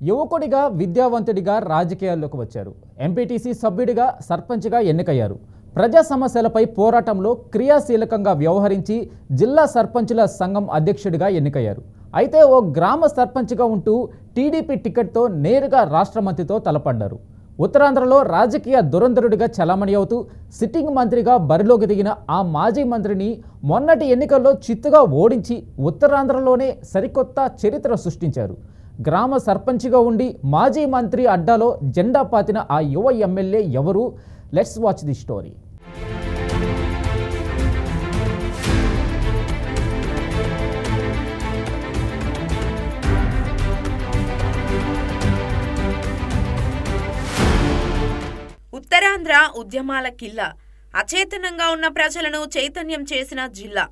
యువకుడిగా విద్యావంతుడిగా రాజకీయాల్లోకి వచ్చారు. ఎంపీటీసీ సభ్యుడిగా సర్పంచ్గా ఎన్నికయ్యారు. ప్రజా సమస్యలపై పోరాటంలో క్రియాశీలకంగా వ్యవహరించి జిల్లా సర్పంచుల సంఘం అధ్యక్షుడిగా ఎన్నికయ్యారు. అయితే ఓ గ్రామ సర్పంచ్గా ఉంటూ టీడీపీ టికెట్తో నేరుగా రాష్ట్ర మంత్రితో తలపడ్డారు. ఉత్తరాంధ్రలో రాజకీయ దురంధరుడిగా చలామణి అవుతూ సిట్టింగ్ మంత్రిగా బరిలోకి దిగిన ఆ మాజీ మంత్రిని మొన్నటి ఎన్నికల్లో చిత్తుగా ఓడించి ఉత్తరాంధ్రలోనే సరికొత్త చరిత్ర సృష్టించారు. గ్రామ సర్పంచ్గా ఉండి మాజీ మంత్రి అడ్డాలో జెండా పాతిన ఆ యువ ఎమ్మెల్యే ఎవరు? Let's watch the story. Uttarandhra ఉద్యమాల కిల్లా, అచేతనంగా ఉన్న ప్రజలను చైతన్యం చేసిన జిల్లా.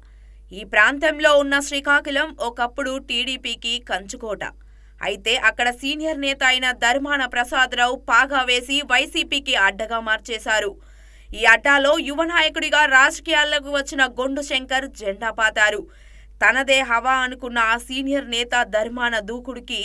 ఈ ప్రాంతంలో ఉన్న శ్రీకాకుళం ఒకప్పుడు టీడీపీకి కంచుకోట. అయితే అక్కడ సీనియర్ నేత అయిన ధర్మాన ప్రసాదరావు పాగా వేసి వైసీపీకి అడ్డగా మార్చేశారు. ఈ అడ్డాలో యువ నాయకుడిగా రాజకీయాల్లోకి వచ్చిన గొండు శంకర్ జెండా పాతారు. తనదే హవా అనుకున్న ఆ సీనియర్ నేత ధర్మాన దూకుడికి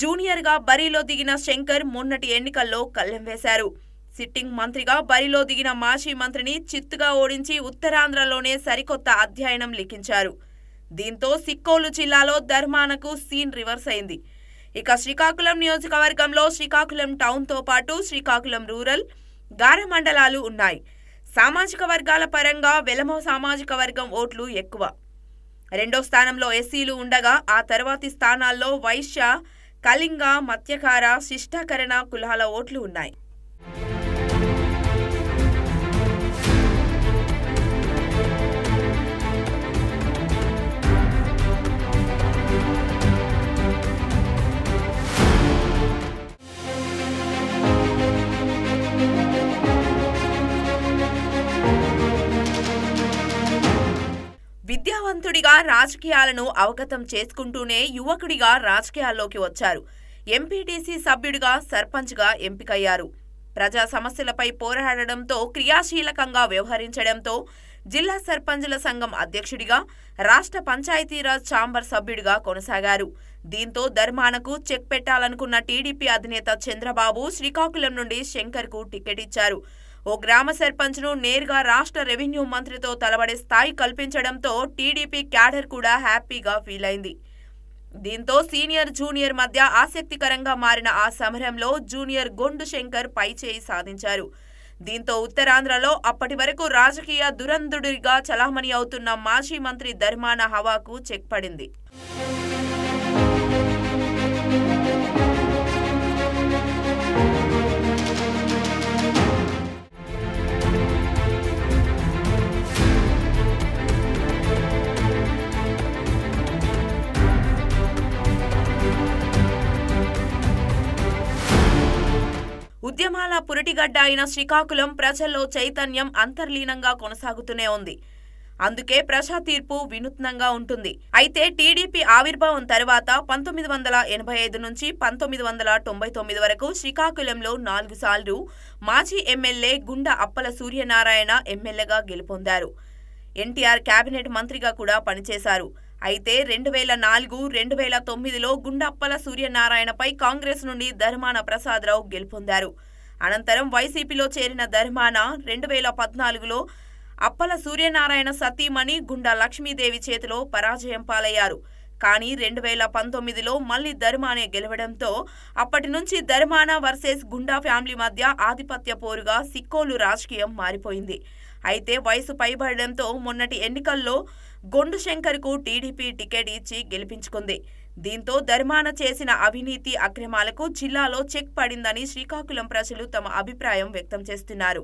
జూనియర్గా బరిలో దిగిన శంకర్ మొన్నటి ఎన్నికల్లో కళ్ళెం వేశారు. సిట్టింగ్ మంత్రిగా బరిలో దిగిన మాజీ మంత్రిని చిత్తుగా ఓడించి ఉత్తరాంధ్రలోనే సరికొత్త అధ్యయనం లిఖించారు. దీంతో సిక్కోలు జిల్లాలో ధర్మానకు సీన్ రివర్స్ అయింది. ఇక శ్రీకాకుళం నియోజకవర్గంలో శ్రీకాకుళం టౌన్తో పాటు శ్రీకాకుళం రూరల్, గార మండలాలు ఉన్నాయి. సామాజిక వర్గాల పరంగా వెలమ సామాజిక వర్గం ఓట్లు ఎక్కువ. రెండో స్థానంలో ఎస్సీలు ఉండగా ఆ తర్వాతి స్థానాల్లో వైశ్య, కళింగ, మత్స్యకార, శిష్టాకరణ కులాల ఓట్లు ఉన్నాయి. విద్యావంతుడిగా రాజకీయాలను అవగతం చేసుకుంటూనే యువకుడిగా రాజకీయాల్లోకి వచ్చారు. ఎంపీటీసీ సభ్యుడిగా సర్పంచ్గా ఎంపికయ్యారు. ప్రజా సమస్యలపై పోరాడడంతో క్రియాశీలకంగా వ్యవహరించడంతో జిల్లా సర్పంచుల సంఘం అధ్యక్షుడిగా, రాష్ట్ర పంచాయతీరాజ్ ఛాంబర్ సభ్యుడిగా కొనసాగారు. దీంతో ధర్మానకు చెక్ పెట్టాలనుకున్న టీడీపీ అధినేత చంద్రబాబు శ్రీకాకుళం నుండి శంకర్కు టికెట్ ఇచ్చారు. ఓ గ్రామ సర్పంచ్ను నేరుగా రాష్ట్ర రెవెన్యూ మంత్రితో తలబడే స్థాయి కల్పించడంతో టీడీపీ క్యాడర్ కూడా హ్యాపీగా ఫీల్ అయింది. దీంతో సీనియర్ జూనియర్ మధ్య ఆసక్తికరంగా మారిన ఆ సమరంలో జూనియర్ గొండు శంకర్ పైచేయి సాధించారు. దీంతో ఉత్తరాంధ్రలో అప్పటి వరకు రాజకీయ దురంధరుడిగా చలామణి అవుతున్న మాజీ మంత్రి ధర్మాన హవాకు చెక్ పడింది. ఉద్యమాల పురిటిగడ్డ అయిన శ్రీకాకుళం ప్రజల్లో చైతన్యం అంతర్లీనంగా కొనసాగుతూనే ఉంది. అందుకే ప్రజా తీర్పు వినూత్నంగా ఉంటుంది. అయితే టీడీపీ ఆవిర్భావం తర్వాత 1985 నుంచి 1999 వరకు శ్రీకాకుళంలో 4 సార్లు మాజీ ఎమ్మెల్యే గుండా అప్పల సూర్యనారాయణ ఎమ్మెల్యేగా గెలుపొందారు. ఎన్టీఆర్ కేబినెట్ మంత్రిగా కూడా పనిచేశారు. అయితే 2004, 2009లో గుండప్పల సూర్యనారాయణపై కాంగ్రెస్ నుండి ధర్మాన ప్రసాదరావు గెలుపొందారు. అనంతరం వైసీపీలో చేరిన ధర్మాన 2014లో అప్పల సూర్యనారాయణ సతీమణి గుండా లక్ష్మీదేవి చేతిలో పరాజయం పాలయ్యారు. కానీ 2019లో మళ్లీ ధర్మానే గెలవడంతో అప్పటి నుంచి ధర్మాన వర్సెస్ గుండా ఫ్యామిలీ మధ్య ఆధిపత్య పోరుగా సిక్కోలు రాజకీయం మారిపోయింది. అయితే వయసు పైబడడంతో మొన్నటి ఎన్నికల్లో గొండు శంకర్కు టీడీపీ టికెట్ ఇచ్చి గెలిపించుకుంది. దీంతో ధర్మాన చేసిన అవినీతి అక్రమాలకు జిల్లాలో చెక్ పడిందని శ్రీకాకుళం ప్రజలు తమ అభిప్రాయం వ్యక్తం చేస్తున్నారు.